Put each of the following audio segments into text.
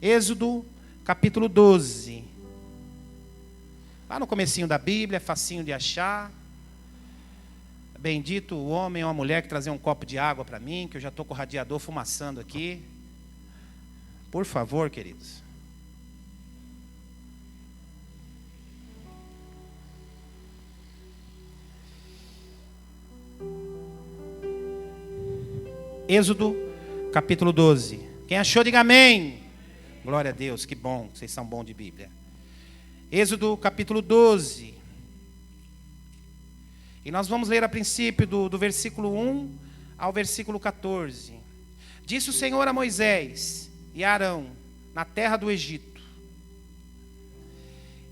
Êxodo, capítulo 12. Lá no comecinho da Bíblia, é facinho de achar. Bendito o homem ou a mulher que trazer um copo de água para mim, que eu já estou com o radiador fumaçando aqui. Por favor, queridos. Êxodo, capítulo 12. Quem achou, diga amém. Glória a Deus, que bom, vocês são bons de Bíblia. Êxodo, capítulo 12. E nós vamos ler a princípio do versículo 1 ao versículo 14. Disse o Senhor a Moisés e a Arão, na terra do Egito: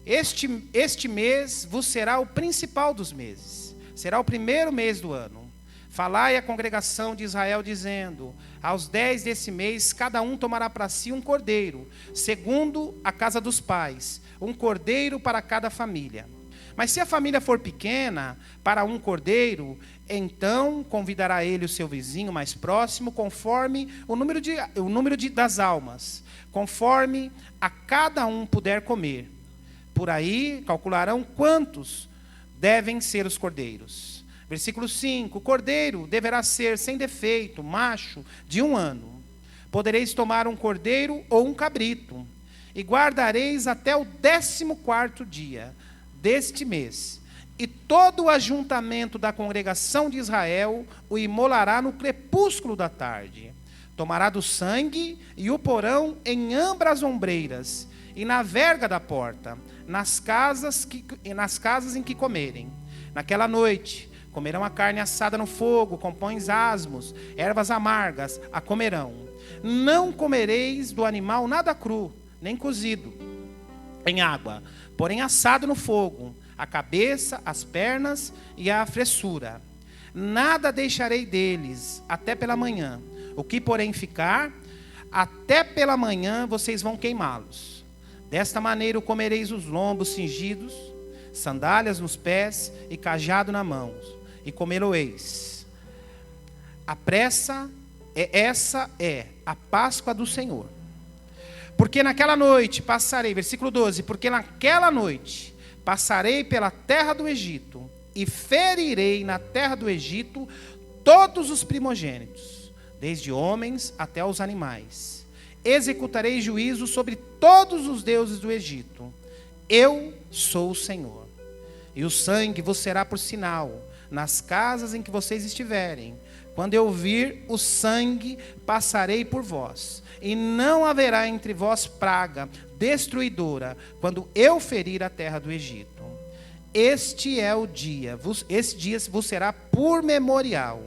Este mês vos será o principal dos meses, será o primeiro mês do ano. Falai à congregação de Israel, dizendo: aos 10 desse mês, cada um tomará para si um cordeiro, segundo a casa dos pais, um cordeiro para cada família. Mas se a família for pequena, para um cordeiro, então convidará ele o seu vizinho mais próximo, conforme o número das almas, conforme a cada um puder comer. Por aí calcularão quantos devem ser os cordeiros. Versículo 5: o cordeiro deverá ser sem defeito, macho, de 1 ano. Podereis tomar um cordeiro ou um cabrito, e guardareis até o 14º dia deste mês. E todo o ajuntamento da congregação de Israel o imolará no crepúsculo da tarde. Tomará do sangue e o porão em ambas as ombreiras e na verga da porta, nas casas em que comerem. Naquela noite comerão a carne assada no fogo, com pães asmos, ervas amargas, a comerão. Não comereis do animal nada cru, nem cozido em água, porém assado no fogo, a cabeça, as pernas e a fressura. Nada deixarei deles até pela manhã. O que porém ficar, até pela manhã vocês vão queimá-los. Desta maneira comereis os lombos cingidos, sandálias nos pés e cajado na mão, e comê-lo-eis. Essa é a Páscoa do Senhor. Porque naquela noite passarei, versículo 12, porque naquela noite passarei pela terra do Egito, e ferirei na terra do Egito todos os primogênitos, desde homens até os animais. Executarei juízo sobre todos os deuses do Egito. Eu sou o Senhor. E o sangue vos será por sinal nas casas em que vocês estiverem. Quando eu vir o sangue, passarei por vós, e não haverá entre vós praga destruidora, quando eu ferir a terra do Egito. Este dia vos será por memorial,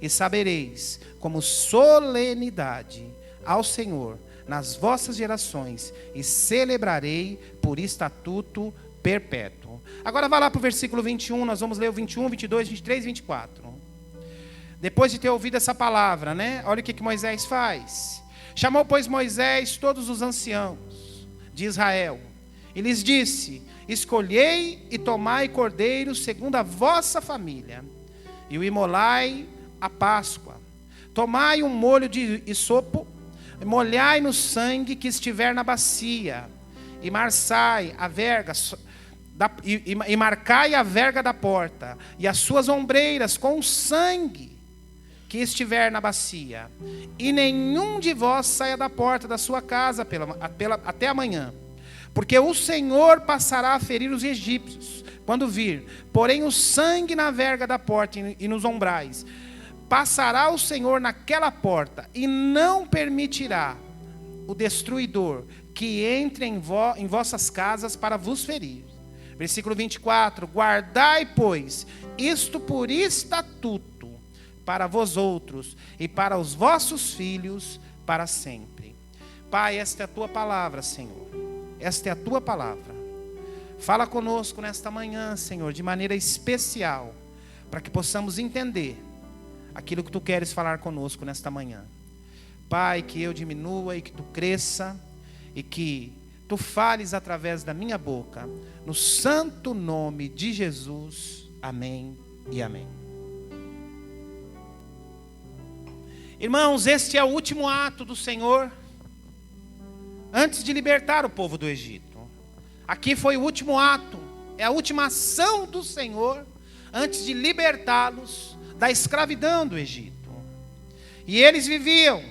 e sabereis como solenidade ao Senhor nas vossas gerações, e celebrarei por estatuto perpétuo. Agora vai lá para o versículo 21, nós vamos ler o 21, 22, 23 e 24. Depois de ter ouvido essa palavra, né? Olha o que Moisés faz. Chamou, pois, Moisés todos os anciãos de Israel, e lhes disse: escolhei e tomai cordeiros segundo a vossa família, e o imolai a Páscoa. Tomai um molho de isopo, molhai no sangue que estiver na bacia, e marcai a verga e marcai a verga da porta, e as suas ombreiras com o sangue que estiver na bacia. E nenhum de vós saia da porta da sua casa até amanhã, porque o Senhor passará a ferir os egípcios quando vir. Porém o sangue na verga da porta e nos ombrais, passará o Senhor naquela porta, e não permitirá o destruidor que entre em vossas casas para vos ferir. Versículo 24: guardai, pois, isto por estatuto para vós outros e para os vossos filhos para sempre. Pai, esta é a tua palavra, Senhor. Esta é a tua palavra. Fala conosco nesta manhã, Senhor, de maneira especial, para que possamos entender aquilo que tu queres falar conosco nesta manhã. Pai, que eu diminua e que tu cresça, e que tu fales através da minha boca, no santo nome de Jesus. Amém e amém. Irmãos, este é o último ato do Senhor antes de libertar o povo do Egito. Aqui foi o último ato, é a última ação do Senhor antes de libertá-los da escravidão do Egito. E eles viviam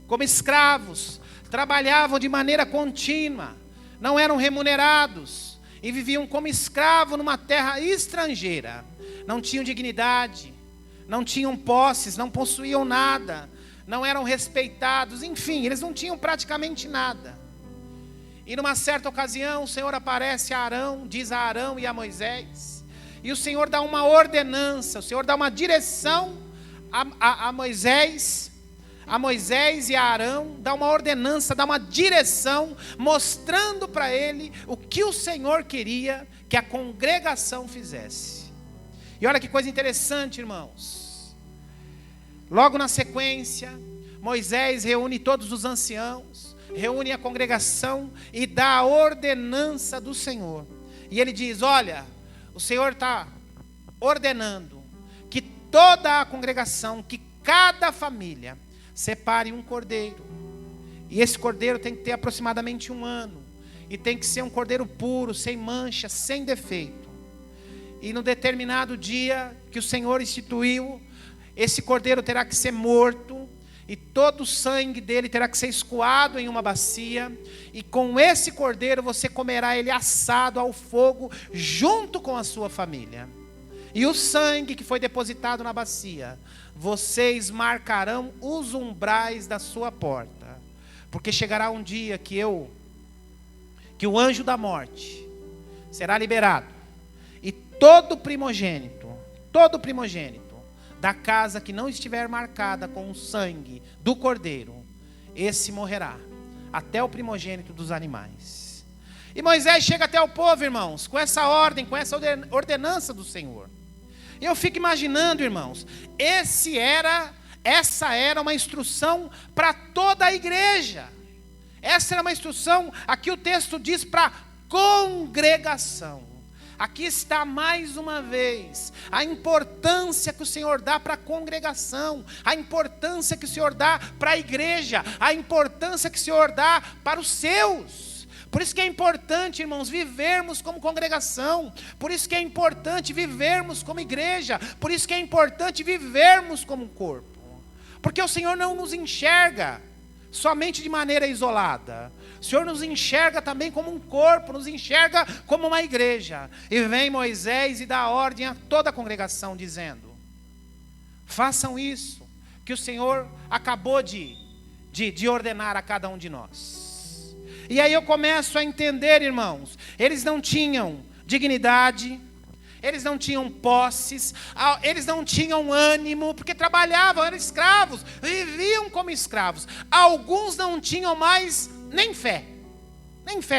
como escravos, trabalhavam de maneira contínua, não eram remunerados e viviam como escravos numa terra estrangeira. Não tinham dignidade, não tinham posses, não possuíam nada, não eram respeitados, enfim, eles não tinham praticamente nada. E numa certa ocasião, o Senhor aparece a Arão, diz a Arão e a Moisés, e o Senhor dá uma ordenança, o Senhor dá uma direção a Moisés e a Arão, dá uma ordenança, dá uma direção, mostrando para ele o que o Senhor queria que a congregação fizesse. E olha que coisa interessante, irmãos. Logo na sequência, Moisés reúne todos os anciãos, reúne a congregação e dá a ordenança do Senhor. E ele diz: olha, o Senhor está ordenando que toda a congregação, que cada família separe um cordeiro. E esse cordeiro tem que ter aproximadamente 1 ano. E tem que ser um cordeiro puro, sem mancha, sem defeito. E no determinado dia que o Senhor instituiu, esse cordeiro terá que ser morto, e todo o sangue dele terá que ser escoado em uma bacia, e com esse cordeiro você comerá ele assado ao fogo, junto com a sua família. E o sangue que foi depositado na bacia, vocês marcarão os umbrais da sua porta, porque chegará um dia que o anjo da morte será liberado, e todo primogênito da casa que não estiver marcada com o sangue do cordeiro, esse morrerá, até o primogênito dos animais. E Moisés chega até o povo, irmãos, com essa ordem, com essa ordenança do Senhor. E eu fico imaginando, irmãos, essa era uma instrução para toda a igreja. Essa era uma instrução, aqui o texto diz, para congregação. Aqui está mais uma vez a importância que o Senhor dá para a congregação, a importância que o Senhor dá para a igreja, a importância que o Senhor dá para os seus. Por isso que é importante, irmãos, vivermos como congregação. Por isso que é importante vivermos como igreja. Por isso que é importante vivermos como corpo. Porque o Senhor não nos enxerga somente de maneira isolada. O Senhor nos enxerga também como um corpo, nos enxerga como uma igreja. E vem Moisés e dá ordem a toda a congregação, dizendo: façam isso que o Senhor acabou de ordenar a cada um de nós. E aí eu começo a entender, irmãos, eles não tinham dignidade, eles não tinham posses, eles não tinham ânimo, porque trabalhavam, eram escravos, viviam como escravos. Alguns não tinham mais nem fé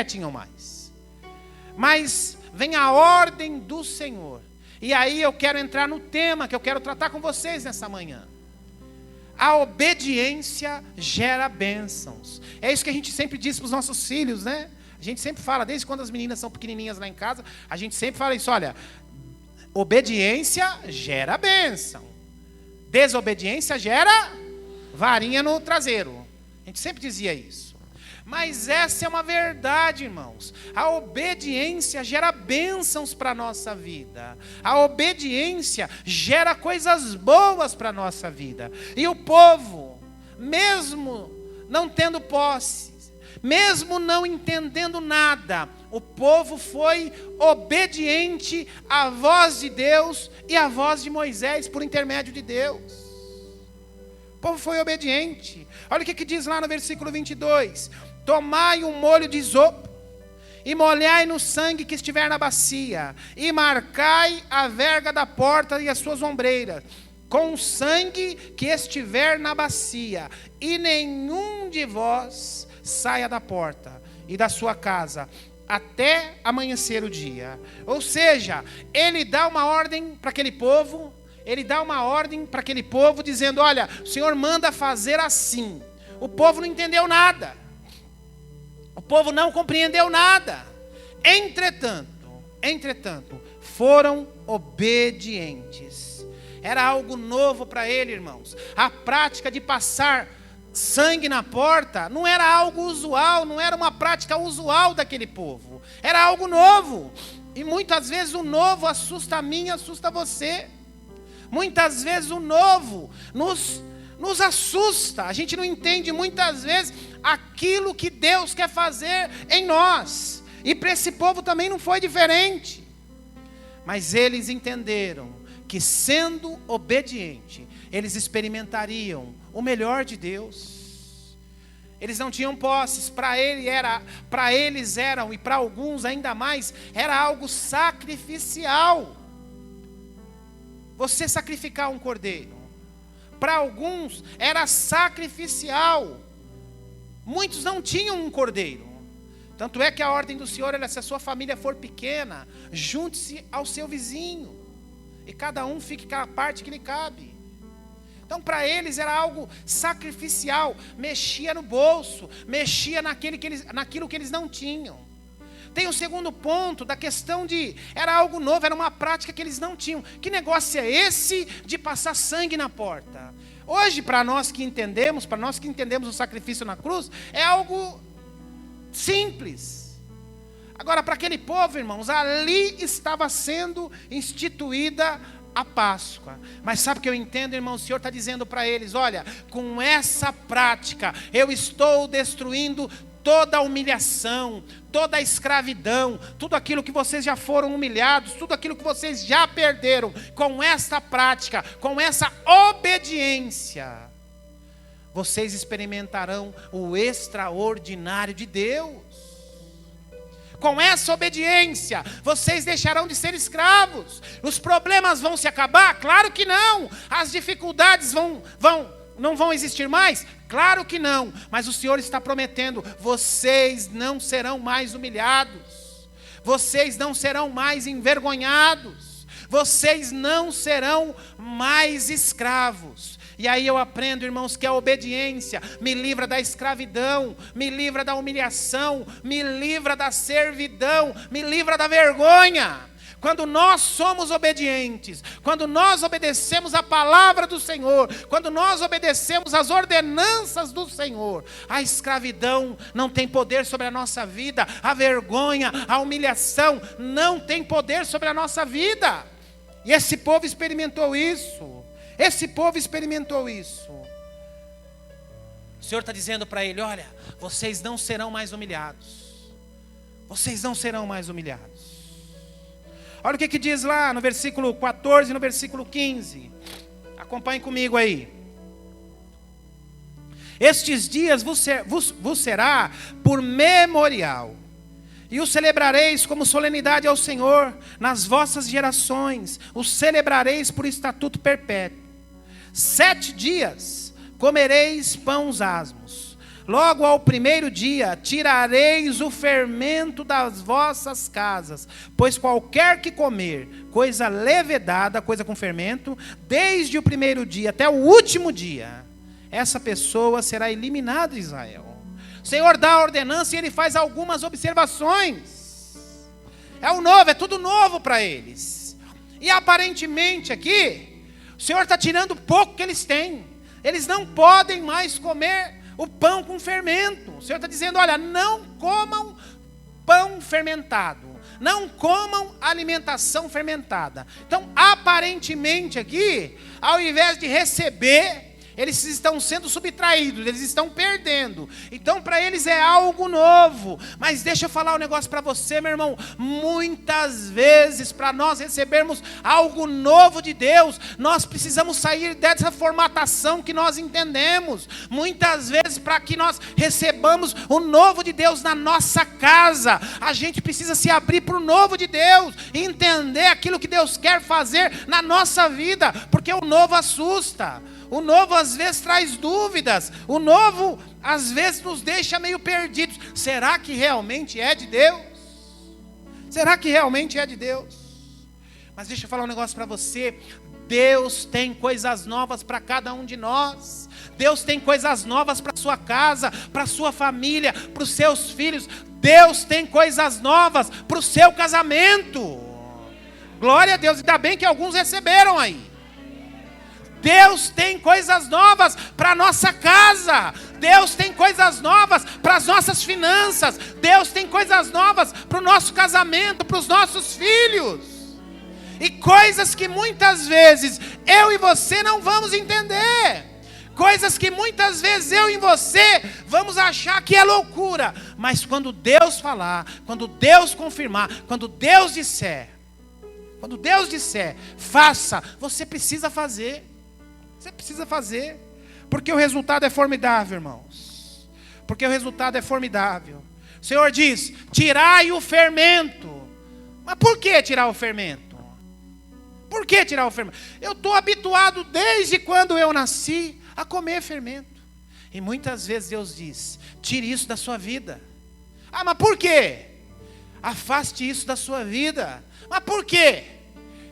tinham mais. Mas vem a ordem do Senhor. E aí eu quero entrar no tema que eu quero tratar com vocês nessa manhã. A obediência gera bênçãos. É isso que a gente sempre diz para os nossos filhos, né? A gente sempre fala, desde quando as meninas são pequenininhas lá em casa, a gente sempre fala isso: olha, obediência gera bênção, desobediência gera varinha no traseiro. A gente sempre dizia isso. Mas essa é uma verdade, irmãos. A obediência gera bênçãos para a nossa vida. A obediência gera coisas boas para a nossa vida. E o povo, mesmo não tendo posse, mesmo não entendendo nada, o povo foi obediente à voz de Deus e à voz de Moisés por intermédio de Deus. O povo foi obediente. Olha o que diz lá no versículo 22. Tomai um molho de isopo e molhai no sangue que estiver na bacia, e marcai a verga da porta e as suas ombreiras com o sangue que estiver na bacia, e nenhum de vós saia da porta e da sua casa até amanhecer o dia. Ou seja, ele dá uma ordem para aquele povo, dizendo: olha, o Senhor manda fazer assim. O povo não entendeu nada, o povo não compreendeu nada. Entretanto, foram obedientes. Era algo novo para ele, irmãos. A prática de passar sangue na porta não era algo usual, não era uma prática usual daquele povo. Era algo novo. E muitas vezes o novo assusta a mim, assusta você. Muitas vezes o novo nos assusta. A gente não entende muitas vezes aquilo que Deus quer fazer em nós. E para esse povo também não foi diferente. Mas eles entenderam que, sendo obediente, eles experimentariam o melhor de Deus. Eles não tinham posses, para eles eram, e para alguns ainda mais, era algo sacrificial. Você sacrificar um cordeiro, para alguns era sacrificial. Muitos não tinham um cordeiro. Tanto é que a ordem do Senhor é: se a sua família for pequena, junte-se ao seu vizinho, e cada um fique com a parte que lhe cabe. Então para eles era algo sacrificial, mexia no bolso, mexia naquilo que eles não tinham. Tem o segundo ponto da questão de, era algo novo, era uma prática que eles não tinham. Que negócio é esse de passar sangue na porta? Hoje, para nós que entendemos o sacrifício na cruz, é algo simples. Agora, para aquele povo, irmãos, ali estava sendo instituída a Páscoa. Mas sabe o que eu entendo, irmão? O Senhor está dizendo para eles: olha, com essa prática, eu estou destruindo toda a humilhação, toda a escravidão, tudo aquilo que vocês já foram humilhados, tudo aquilo que vocês já perderam. Com essa prática, com essa obediência, vocês experimentarão o extraordinário de Deus. Com essa obediência, vocês deixarão de ser escravos. Os problemas vão se acabar? Claro que não. As dificuldades não vão existir mais? Claro que não. Mas o Senhor está prometendo: vocês não serão mais humilhados, vocês não serão mais envergonhados, vocês não serão mais escravos. E aí eu aprendo, irmãos, que a obediência me livra da escravidão, me livra da humilhação, me livra da servidão, me livra da vergonha. Quando nós somos obedientes, quando nós obedecemos a palavra do Senhor, quando nós obedecemos as ordenanças do Senhor, a escravidão não tem poder sobre a nossa vida, a vergonha, a humilhação não tem poder sobre a nossa vida. E esse povo experimentou isso. Esse povo experimentou isso. O Senhor está dizendo para ele: olha, vocês não serão mais humilhados. Vocês não serão mais humilhados. Olha o que diz lá no versículo 14 e no versículo 15. Acompanhe comigo aí. Estes dias vos será por memorial, e o celebrareis como solenidade ao Senhor nas vossas gerações. O celebrareis por estatuto perpétuo. 7 dias comereis pães asmos. Logo ao primeiro dia tirareis o fermento das vossas casas, pois qualquer que comer coisa levedada, coisa com fermento, desde o primeiro dia até o último dia, essa pessoa será eliminada de Israel. O Senhor dá a ordenança e ele faz algumas observações. É o novo, é tudo novo para eles. E aparentemente aqui, o Senhor está tirando o pouco que eles têm. Eles não podem mais comer o pão com fermento. O Senhor está dizendo: olha, não comam pão fermentado, não comam alimentação fermentada. Então, aparentemente aqui, ao invés de receber, eles estão sendo subtraídos, eles estão perdendo. Então para eles é algo novo. Mas deixa eu falar um negócio para você, meu irmão. Muitas vezes, para nós recebermos algo novo de Deus, nós precisamos sair dessa formatação que nós entendemos. Muitas vezes, para que nós recebamos o novo de Deus na nossa casa, a gente precisa se abrir para o novo de Deus, e entender aquilo que Deus quer fazer na nossa vida, porque o novo assusta. O novo às vezes traz dúvidas. O novo às vezes nos deixa meio perdidos. Será que realmente é de Deus? Será que realmente é de Deus? Mas deixa eu falar um negócio para você. Deus tem coisas novas para cada um de nós. Deus tem coisas novas para a sua casa, para a sua família, para os seus filhos. Deus tem coisas novas para o seu casamento. Glória a Deus. Ainda bem que alguns receberam aí. Deus tem coisas novas para a nossa casa. Deus tem coisas novas para as nossas finanças. Deus tem coisas novas para o nosso casamento, para os nossos filhos. E coisas que muitas vezes eu e você não vamos entender. Coisas que muitas vezes eu e você vamos achar que é loucura. Mas quando Deus falar, quando Deus confirmar, quando Deus disser, faça, você precisa fazer. Você precisa fazer. Porque o resultado é formidável, irmãos. Porque o resultado é formidável. O Senhor diz, tirai o fermento. Mas por que tirar o fermento? Por que tirar o fermento? Eu estou habituado desde quando eu nasci a comer fermento. E muitas vezes Deus diz, tire isso da sua vida. Ah, mas por quê? Afaste isso da sua vida. Mas por quê?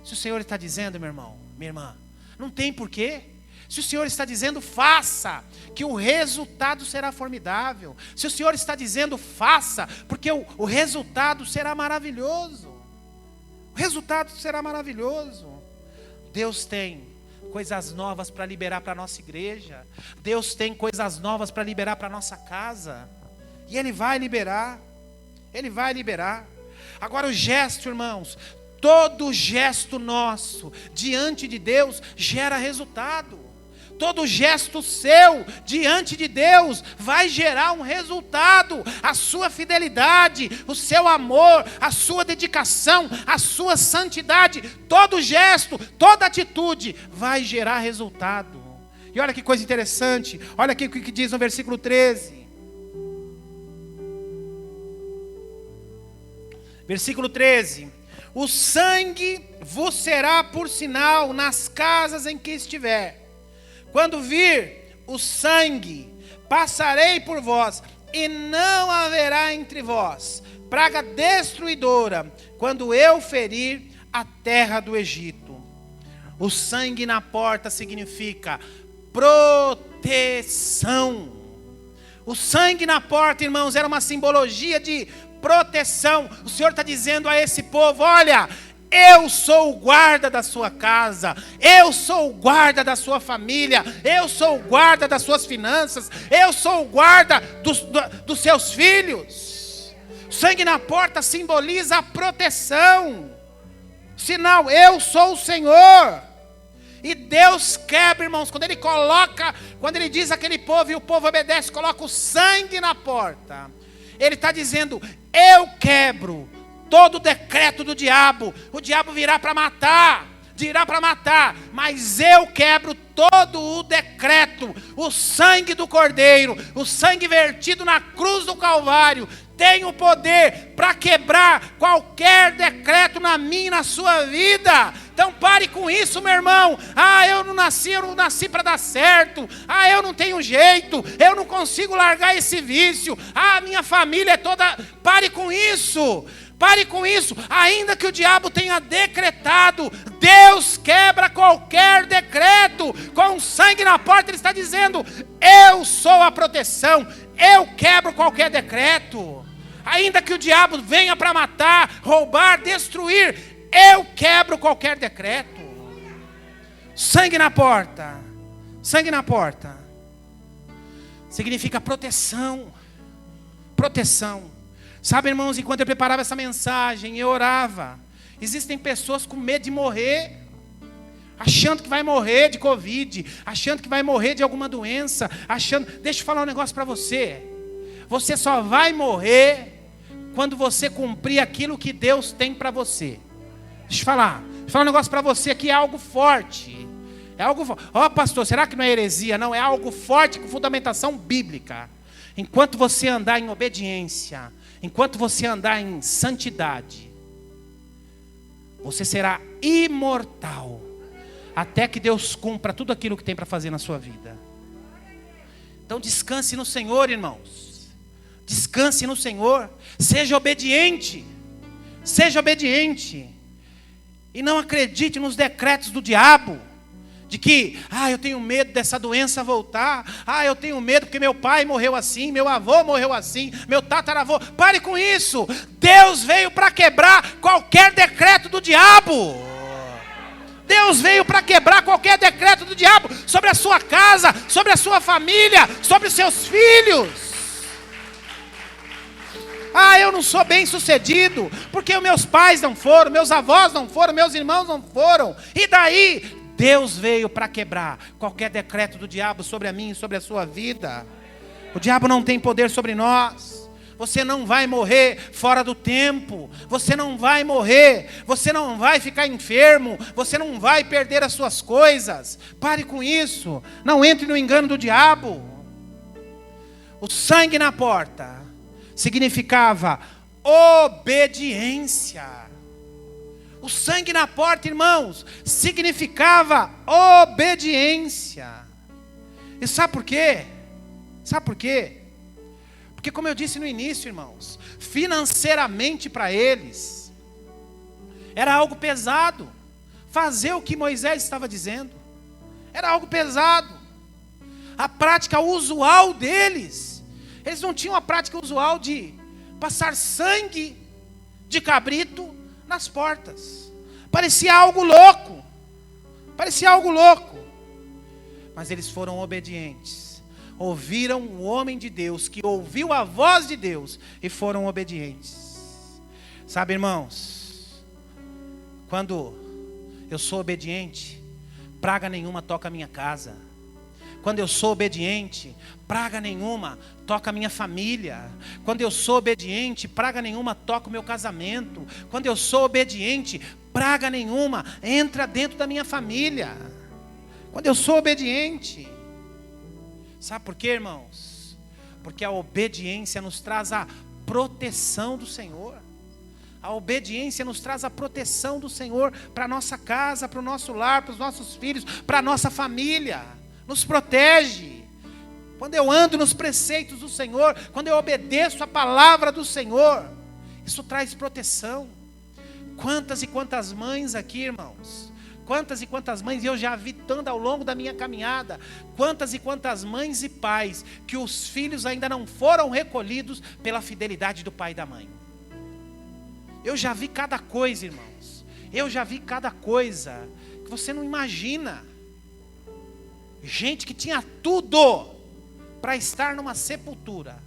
Se o Senhor está dizendo, meu irmão, minha irmã, não tem porquê. Se o Senhor está dizendo, faça, que o resultado será formidável. Se o Senhor está dizendo, faça, porque o resultado será maravilhoso. O resultado será maravilhoso. Deus tem coisas novas para liberar para a nossa igreja. Deus tem coisas novas para liberar para a nossa casa. E Ele vai liberar. Ele vai liberar. Agora o gesto, irmãos, todo gesto nosso diante de Deus gera resultado. Todo gesto seu diante de Deus vai gerar um resultado. A sua fidelidade, o seu amor, a sua dedicação, a sua santidade, todo gesto, toda atitude vai gerar resultado. E olha que coisa interessante, olha aqui o que diz no versículo 13. Versículo 13. O sangue vos será por sinal nas casas em que estiver. Quando vir o sangue, passarei por vós, e não haverá entre vós praga destruidora, quando eu ferir a terra do Egito. O sangue na porta significa proteção. O sangue na porta, irmãos, era uma simbologia de proteção. O Senhor está dizendo a esse povo, olha, eu sou o guarda da sua casa, eu sou o guarda da sua família, eu sou o guarda das suas finanças, eu sou o guarda dos seus filhos. O sangue na porta simboliza a proteção. Sinal, eu sou o Senhor. E Deus quebra, irmãos, quando Ele diz àquele povo e o povo obedece, coloca o sangue na porta. Ele está dizendo, eu quebro todo decreto do diabo. O diabo virá para matar, mas eu quebro todo o decreto. O sangue do Cordeiro, o sangue vertido na cruz do Calvário, tem o poder para quebrar qualquer decreto na minha e na sua vida. Então pare com isso, meu irmão. Eu não nasci para dar certo. Eu não tenho jeito, eu não consigo largar esse vício. Minha família é toda... Pare com isso. Pare com isso, ainda que o diabo tenha decretado, Deus quebra qualquer decreto. Com sangue na porta Ele está dizendo, eu sou a proteção, eu quebro qualquer decreto. Ainda que o diabo venha para matar, roubar, destruir, eu quebro qualquer decreto. Sangue na porta, sangue na porta, significa proteção, proteção. Sabe, irmãos, enquanto eu preparava essa mensagem, eu orava. Existem pessoas com medo de morrer, achando que vai morrer de Covid, achando que vai morrer de alguma doença, Deixa eu falar um negócio para você. Você só vai morrer quando você cumprir aquilo que Deus tem para você. Deixa eu falar um negócio para você que é algo forte. É algo forte. Pastor, será que não é heresia? Não, é algo forte com fundamentação bíblica. Enquanto você andar em obediência, enquanto você andar em santidade, você será imortal, até que Deus cumpra tudo aquilo que tem para fazer na sua vida. Então descanse no Senhor, irmãos. Descanse no Senhor. Seja obediente. Seja obediente. E não acredite nos decretos do diabo. De que, eu tenho medo dessa doença voltar. Eu tenho medo porque meu pai morreu assim, meu avô morreu assim, meu tataravô. Pare com isso. Deus veio para quebrar qualquer decreto do diabo. Deus veio para quebrar qualquer decreto do diabo sobre a sua casa, sobre a sua família, sobre os seus filhos. Ah, eu não sou bem sucedido, porque os meus pais não foram, meus avós não foram, meus irmãos não foram. E daí? Deus veio para quebrar qualquer decreto do diabo sobre a mim e sobre a sua vida. O diabo não tem poder sobre nós. Você não vai morrer fora do tempo. Você não vai morrer. Você não vai ficar enfermo. Você não vai perder as suas coisas. Pare com isso. Não entre no engano do diabo. O sangue na porta significava obediência. O sangue na porta, irmãos, significava obediência. E sabe por quê? Sabe por quê? Porque, como eu disse no início, irmãos, financeiramente para eles era algo pesado fazer o que Moisés estava dizendo. Era algo pesado. A prática usual deles, eles não tinham a prática usual de passar sangue de cabrito nas portas. Parecia algo louco. Parecia algo louco. Mas eles foram obedientes. Ouviram o homem de Deus, que ouviu a voz de Deus, e foram obedientes. Sabe, irmãos, quando eu sou obediente, praga nenhuma toca a minha casa. Quando eu sou obediente, praga nenhuma toca a minha família. Quando eu sou obediente, praga nenhuma toca o meu casamento. Quando eu sou obediente, praga nenhuma entra dentro da minha família. Quando eu sou obediente. Sabe por quê, irmãos? Porque a obediência nos traz a proteção do Senhor. A obediência nos traz a proteção do Senhor para a nossa casa, para o nosso lar, para os nossos filhos, para a nossa família. Nos protege. Quando eu ando nos preceitos do Senhor, quando eu obedeço a palavra do Senhor, isso traz proteção. Quantas e quantas mães aqui, irmãos, quantas e quantas mães, eu já vi tanto ao longo da minha caminhada, quantas e quantas mães e pais, que os filhos ainda não foram recolhidos pela fidelidade do pai e da mãe. Eu já vi cada coisa, irmãos, eu já vi cada coisa, que você não imagina. Gente que tinha tudo para estar numa sepultura.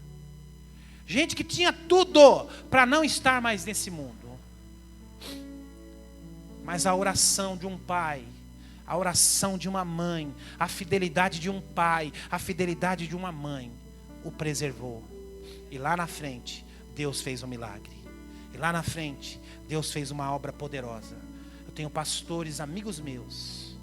Gente que tinha tudo para não estar mais nesse mundo. Mas a oração de um pai, a oração de uma mãe, a fidelidade de um pai, a fidelidade de uma mãe, o preservou. E lá na frente, Deus fez um milagre. E lá na frente, Deus fez uma obra poderosa. Eu tenho pastores, amigos meus,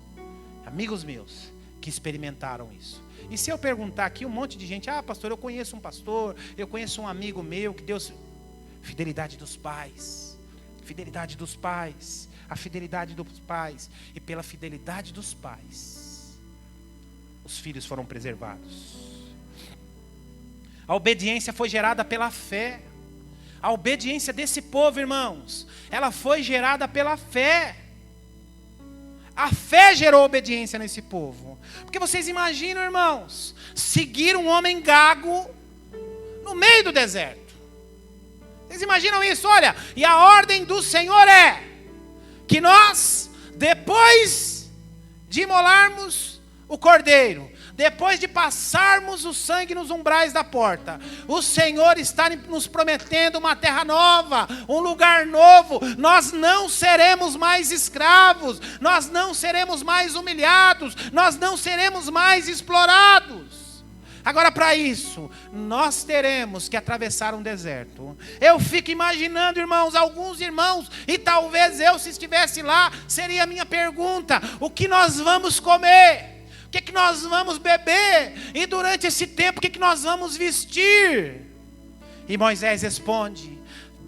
que experimentaram isso. E se eu perguntar aqui, um monte de gente, pastor, eu conheço um pastor, eu conheço um amigo meu, que Deus... Fidelidade dos pais, fidelidade dos pais, a fidelidade dos pais, e pela fidelidade dos pais, os filhos foram preservados. A obediência foi gerada pela fé. A obediência desse povo, irmãos, ela foi gerada pela fé. A fé gerou obediência nesse povo. Porque vocês imaginam, irmãos, seguir um homem gago no meio do deserto. Vocês imaginam isso? Olha, e a ordem do Senhor é que nós, depois de imolarmos o cordeiro, depois de passarmos o sangue nos umbrais da porta, o Senhor está nos prometendo uma terra nova, um lugar novo. Nós não seremos mais escravos, nós não seremos mais humilhados, nós não seremos mais explorados. Agora, para isso, nós teremos que atravessar um deserto. Eu fico imaginando, irmãos, alguns irmãos, e talvez eu, se estivesse lá, seria a minha pergunta: o que nós vamos comer? O que nós vamos beber? E durante esse tempo, o que nós vamos vestir? E Moisés responde: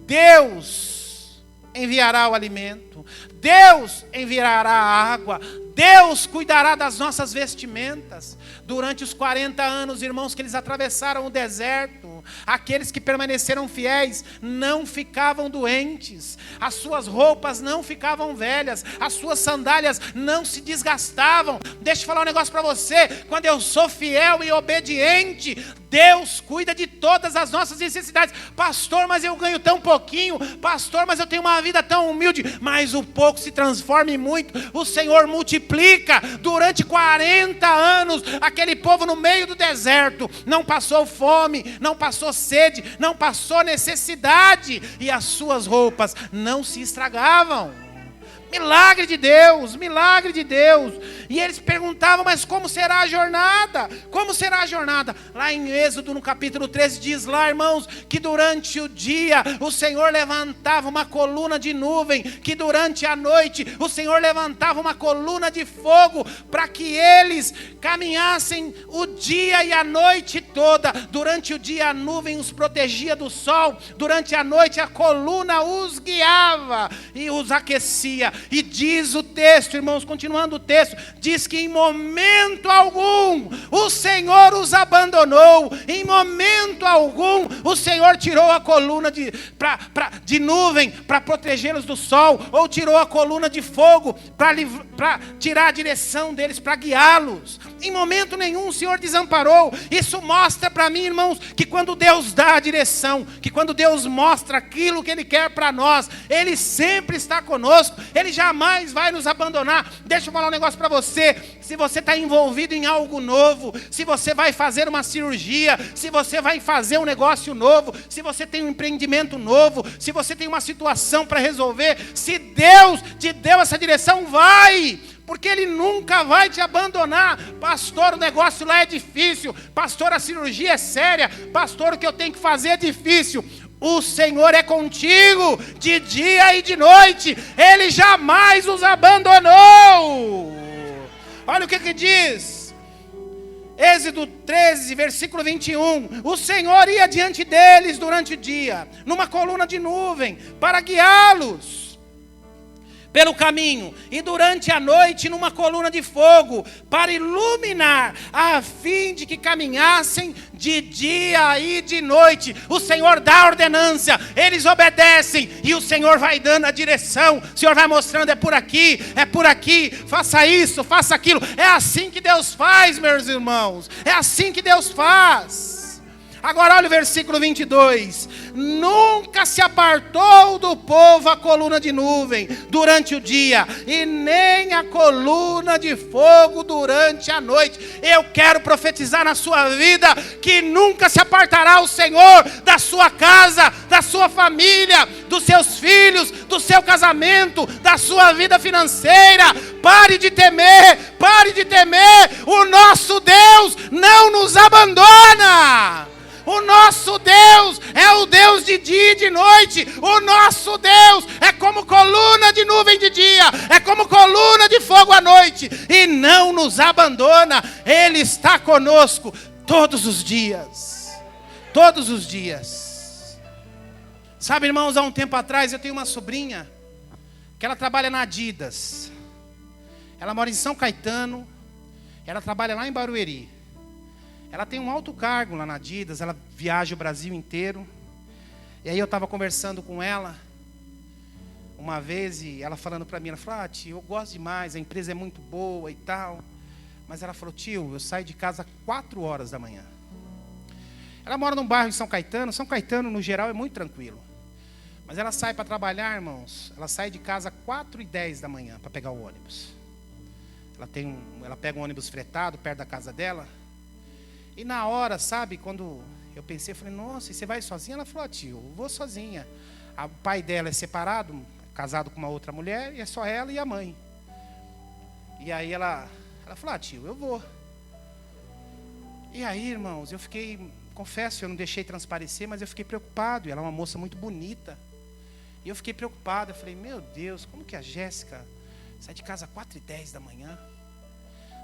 Deus enviará o alimento, Deus enviará a água, Deus cuidará das nossas vestimentas. Durante os 40 anos, irmãos, que eles atravessaram o deserto, aqueles que permaneceram fiéis não ficavam doentes, as suas roupas não ficavam velhas, as suas sandálias não se desgastavam. Deixa eu falar um negócio para você: quando eu sou fiel e obediente, Deus cuida de todas as nossas necessidades. Pastor, mas eu ganho tão pouquinho. Pastor, mas eu tenho uma vida tão humilde. Mas o pouco se transforma em muito. O Senhor multiplica. Durante 40 anos, aquele povo no meio do deserto não passou fome, não passou sede, não passou necessidade. E as suas roupas não se estragavam. Milagre de Deus, milagre de Deus. E eles perguntavam, mas como será a jornada? Como será a jornada? Lá em Êxodo, no capítulo 13, diz lá, irmãos, que durante o dia o Senhor levantava uma coluna de nuvem, que durante a noite o Senhor levantava uma coluna de fogo, para que eles caminhassem o dia e a noite toda. Durante o dia a nuvem os protegia do sol, durante a noite a coluna os guiava e os aquecia. E diz o texto, irmãos, continuando o texto, diz que em momento algum o Senhor os abandonou, em momento algum o Senhor tirou a coluna de nuvem para protegê-los do sol, ou tirou a coluna de fogo para tirar a direção deles, para guiá-los. Em momento nenhum o Senhor desamparou. Isso mostra para mim, irmãos, que quando Deus dá a direção, que quando Deus mostra aquilo que Ele quer para nós, Ele sempre está conosco, Ele jamais vai nos abandonar. Deixa eu falar um negócio para você. Se você está envolvido em algo novo, se você vai fazer uma cirurgia, se você vai fazer um negócio novo, se você tem um empreendimento novo, se você tem uma situação para resolver, se Deus te deu essa direção, vai, porque Ele nunca vai te abandonar. Pastor, o negócio lá é difícil. Pastor, a cirurgia é séria. Pastor, o que eu tenho que fazer é difícil. O Senhor é contigo de dia e de noite. Ele jamais os abandonou. Olha o que diz Êxodo 13, versículo 21. O Senhor ia diante deles durante o dia, numa coluna de nuvem, para guiá-los pelo caminho, e durante a noite numa coluna de fogo, para iluminar, a fim de que caminhassem de dia e de noite. O Senhor dá a ordenância, eles obedecem, e o Senhor vai dando a direção. O Senhor vai mostrando, é por aqui, faça isso, faça aquilo. É assim que Deus faz, meus irmãos, é assim que Deus faz. Agora olha o versículo 22. Nunca se apartou do povo a coluna de nuvem durante o dia, e nem a coluna de fogo durante a noite. Eu quero profetizar na sua vida que nunca se apartará o Senhor da sua casa, da sua família, dos seus filhos, do seu casamento, da sua vida financeira. Pare de temer, pare de temer. O nosso Deus não nos abandona. O nosso Deus é o Deus de dia e de noite. O nosso Deus é como coluna de nuvem de dia, é como coluna de fogo à noite, e não nos abandona. Ele está conosco todos os dias. Todos os dias. Sabe, irmãos, há um tempo atrás eu tenho uma sobrinha que ela trabalha na Adidas. Ela mora em São Caetano. Ela trabalha lá em Barueri. Ela tem um alto cargo lá na Adidas, ela viaja o Brasil inteiro. E aí eu estava conversando com ela uma vez, e ela falando para mim, ela falou, tio, eu gosto demais, a empresa é muito boa e tal. Mas ela falou, tio, eu saio de casa 4 horas da manhã. Ela mora num bairro em São Caetano. São Caetano, no geral, é muito tranquilo. Mas ela sai para trabalhar, irmãos, ela sai de casa 4h10 da manhã para pegar o ônibus. Ela pega um ônibus fretado perto da casa dela. E na hora, sabe, quando eu pensei, eu falei, nossa, e você vai sozinha? Ela falou, tio, eu vou sozinha. O pai dela é separado, casado com uma outra mulher, e é só ela e a mãe. E aí ela falou, tio, eu vou. E aí, irmãos, eu fiquei, confesso, eu não deixei transparecer, mas eu fiquei preocupado. E ela é uma moça muito bonita. E eu fiquei preocupado, eu falei, meu Deus, como que a Jéssica sai de casa 4h10 da manhã?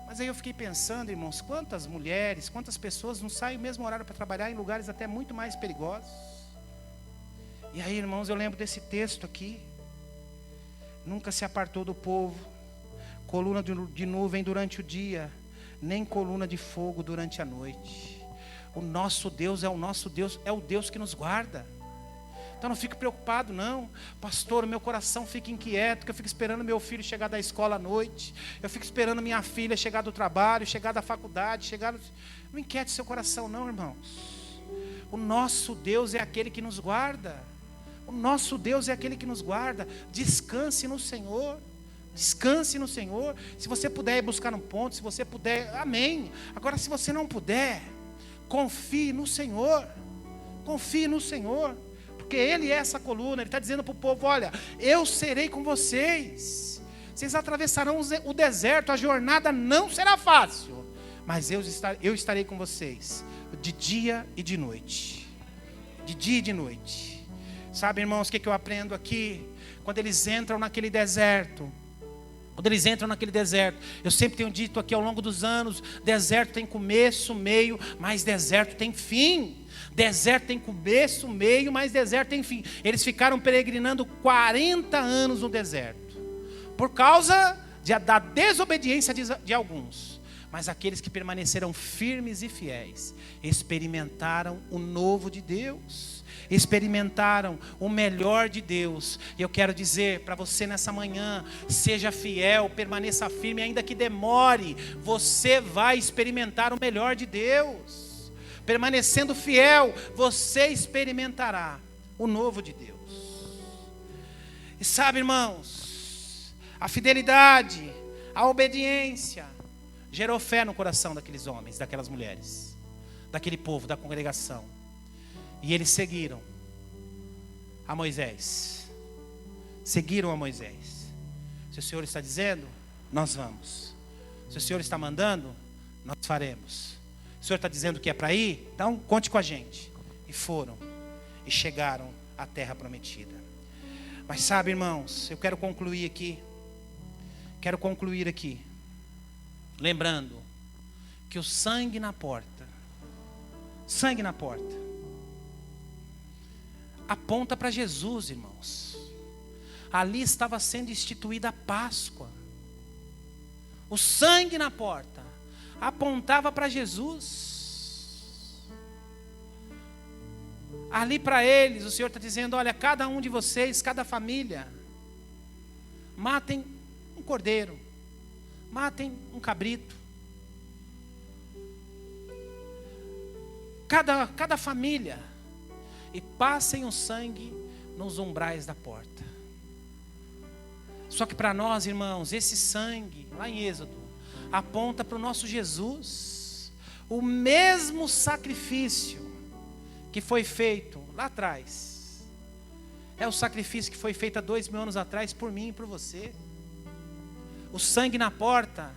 Mas aí eu fiquei pensando, irmãos, quantas mulheres, quantas pessoas não saem no mesmo horário para trabalhar em lugares até muito mais perigosos. E aí, irmãos, eu lembro desse texto aqui. Nunca se apartou do povo, coluna de nuvem durante o dia, nem coluna de fogo durante a noite. O nosso Deus é o nosso Deus, é o Deus que nos guarda. Então não fique preocupado não. Pastor, o meu coração fica inquieto, que eu fico esperando meu filho chegar da escola à noite. Eu fico esperando minha filha chegar do trabalho, chegar da faculdade, Não inquiete seu coração não, irmãos. O nosso Deus é aquele que nos guarda. O nosso Deus é aquele que nos guarda. Descanse no Senhor. Descanse no Senhor. Se você puder ir buscar um ponto, se você puder, amém. Agora se você não puder, confie no Senhor. Confie no Senhor. Porque Ele é essa coluna. Ele está dizendo para o povo, olha, eu serei com vocês. Vocês atravessarão o deserto. A jornada não será fácil. Mas eu estarei com vocês. De dia e de noite. De dia e de noite. Sabe, irmãos, o que eu aprendo aqui? Quando eles entram naquele deserto. Eu sempre tenho dito aqui ao longo dos anos, deserto tem começo, meio, mas deserto tem fim. Deserto tem começo, meio, mas deserto tem fim. Eles ficaram peregrinando 40 anos no deserto. Por causa da desobediência de alguns. Mas aqueles que permaneceram firmes e fiéis, experimentaram o novo de Deus. Experimentaram o melhor de Deus. E eu quero dizer para você nessa manhã, seja fiel, permaneça firme, ainda que demore, você vai experimentar o melhor de Deus. Permanecendo fiel, você experimentará o novo de Deus. E sabe, irmãos, a fidelidade, a obediência gerou fé no coração daqueles homens, daquelas mulheres, daquele povo, da congregação. E eles seguiram a Moisés. Seguiram a Moisés. Se o Senhor está dizendo, nós vamos. Se o Senhor está mandando, nós faremos. O Senhor está dizendo que é para ir, então conte com a gente. E foram. E chegaram à terra prometida. Mas sabe, irmãos, eu quero concluir aqui. Lembrando que o sangue na porta aponta para Jesus, irmãos. Ali estava sendo instituída a Páscoa. O sangue na porta apontava para Jesus. Ali para eles, o Senhor está dizendo, olha, cada um de vocês, cada família, matem um cordeiro, matem um cabrito. Cada família. E passem o sangue nos umbrais da porta. Só que para nós, irmãos, esse sangue, lá em Êxodo, aponta para o nosso Jesus. O mesmo sacrifício que foi feito lá atrás. É o sacrifício que foi feito há 2000 anos atrás por mim e por você. O sangue na porta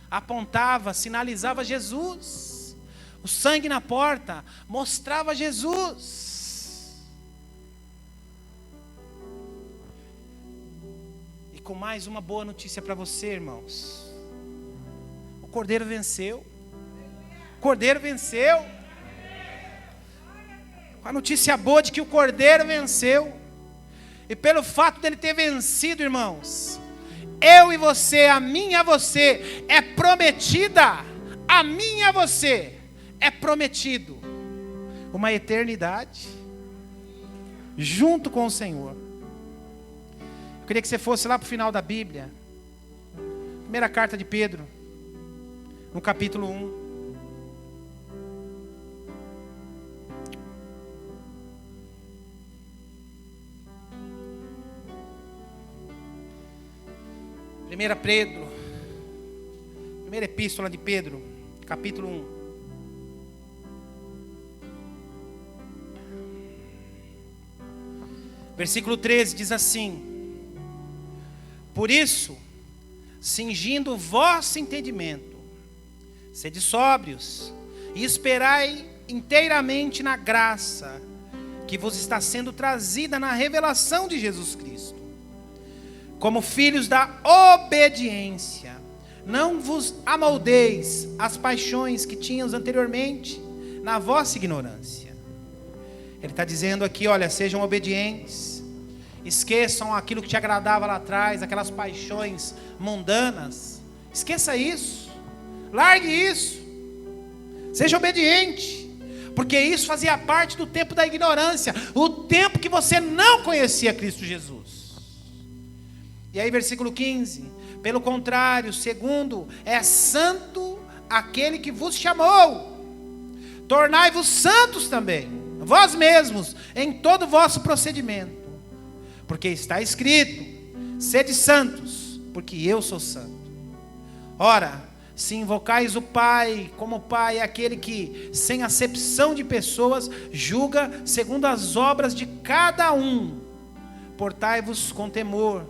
apontava, sinalizava Jesus. O sangue na porta mostrava Jesus. E com mais uma boa notícia para você, irmãos. O Cordeiro venceu. O Cordeiro venceu. Com a notícia boa de que o Cordeiro venceu. E pelo fato dele ter vencido, irmãos, eu e você, a mim e a você, é prometida, a mim e a você, é prometido uma eternidade junto com o Senhor. Eu queria que você fosse lá para o final da Bíblia, primeira carta de Pedro, no capítulo 1. Primeira epístola de Pedro, capítulo 1. Versículo 13 diz assim: por isso, cingindo o vosso entendimento, sede sóbrios e esperai inteiramente na graça que vos está sendo trazida na revelação de Jesus Cristo. Como filhos da obediência, não vos amoldeis as paixões que tínhamos anteriormente na vossa ignorância. Ele está dizendo aqui, olha, sejam obedientes, esqueçam aquilo que te agradava lá atrás, aquelas paixões mundanas, esqueça isso, largue isso, seja obediente, Porque isso fazia parte do tempo da ignorância, o tempo que você não conhecia Cristo Jesus. E aí versículo 15: pelo contrário, segundo é santo aquele que vos chamou, tornai-vos santos também, vós mesmos, em todo o vosso procedimento, porque está escrito: sede santos, porque eu sou santo. Ora, se invocais o Pai como Pai, é aquele que, sem acepção de pessoas, julga segundo as obras de cada um, portai-vos com temor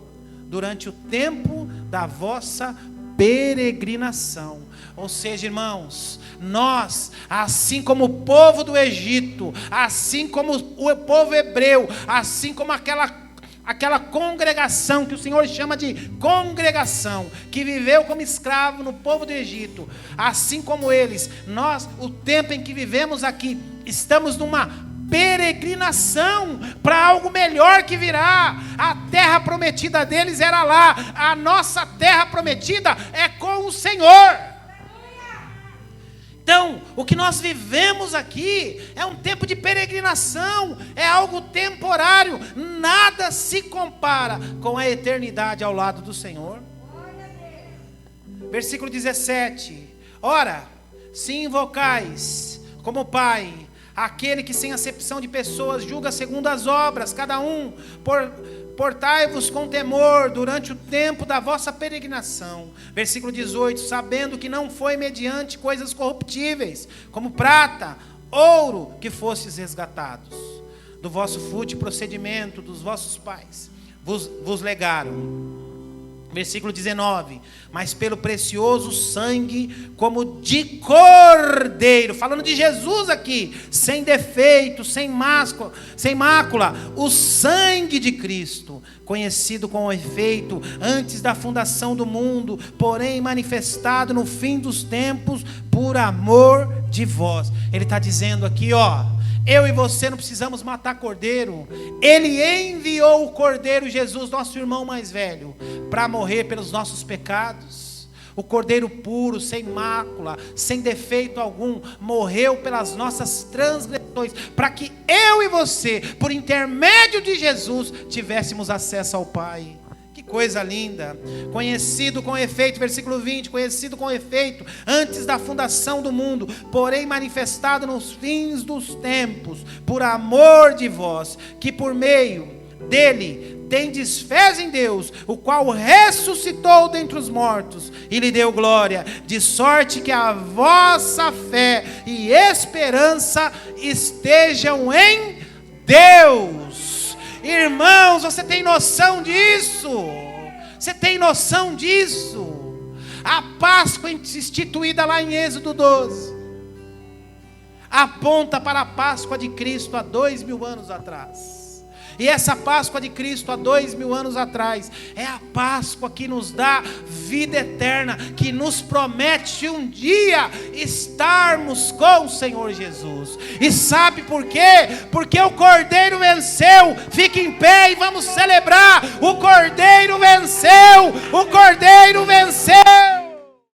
durante o tempo da vossa peregrinação. Ou seja, irmãos, nós, assim como o povo do Egito, assim como o povo hebreu, assim como aquela congregação que o Senhor chama de congregação, que viveu como escravo no povo do Egito, assim como eles, nós, o tempo em que vivemos aqui, estamos numa peregrinação para algo melhor que virá. A terra prometida deles era lá, a nossa terra prometida é com o Senhor. Então, o que nós vivemos aqui é um tempo de peregrinação, é algo temporário, nada se compara com a eternidade ao lado do Senhor. Versículo 17: ora, se invocais como Pai aquele que sem acepção de pessoas julga segundo as obras, cada um, portai-vos com temor durante o tempo da vossa peregrinação. Versículo 18: sabendo que não foi mediante coisas corruptíveis, como prata, ouro, que fostes resgatados do vosso fútil procedimento dos vossos pais, vos legaram. Versículo 19: mas pelo precioso sangue, como de cordeiro, falando de Jesus aqui, sem defeito, sem mácula, o sangue de Cristo, conhecido com efeito antes da fundação do mundo, porém manifestado no fim dos tempos, por amor de vós. Ele está dizendo aqui, ó, eu e você não precisamos matar cordeiro. Ele enviou o cordeiro Jesus, nosso irmão mais velho, para morrer pelos nossos pecados. O cordeiro puro, sem mácula, sem defeito algum, morreu pelas nossas transgressões, para que eu e você, por intermédio de Jesus, tivéssemos acesso ao Pai. Que coisa linda. Conhecido com efeito, versículo 20, conhecido com efeito antes da fundação do mundo, porém manifestado nos fins dos tempos, por amor de vós, que por meio dele tendes fé em Deus, o qual ressuscitou dentre os mortos e lhe deu glória, de sorte que a vossa fé e esperança estejam em Deus. Irmãos, você tem noção disso? Você tem noção disso? A Páscoa instituída lá em Êxodo 12 aponta para a Páscoa de Cristo há 2000 anos atrás. E essa Páscoa de Cristo há 2000 anos atrás é a Páscoa que nos dá vida eterna, que nos promete um dia estarmos com o Senhor Jesus. E sabe por quê? Porque o Cordeiro venceu. Fique em pé e vamos celebrar. O Cordeiro venceu. O Cordeiro venceu.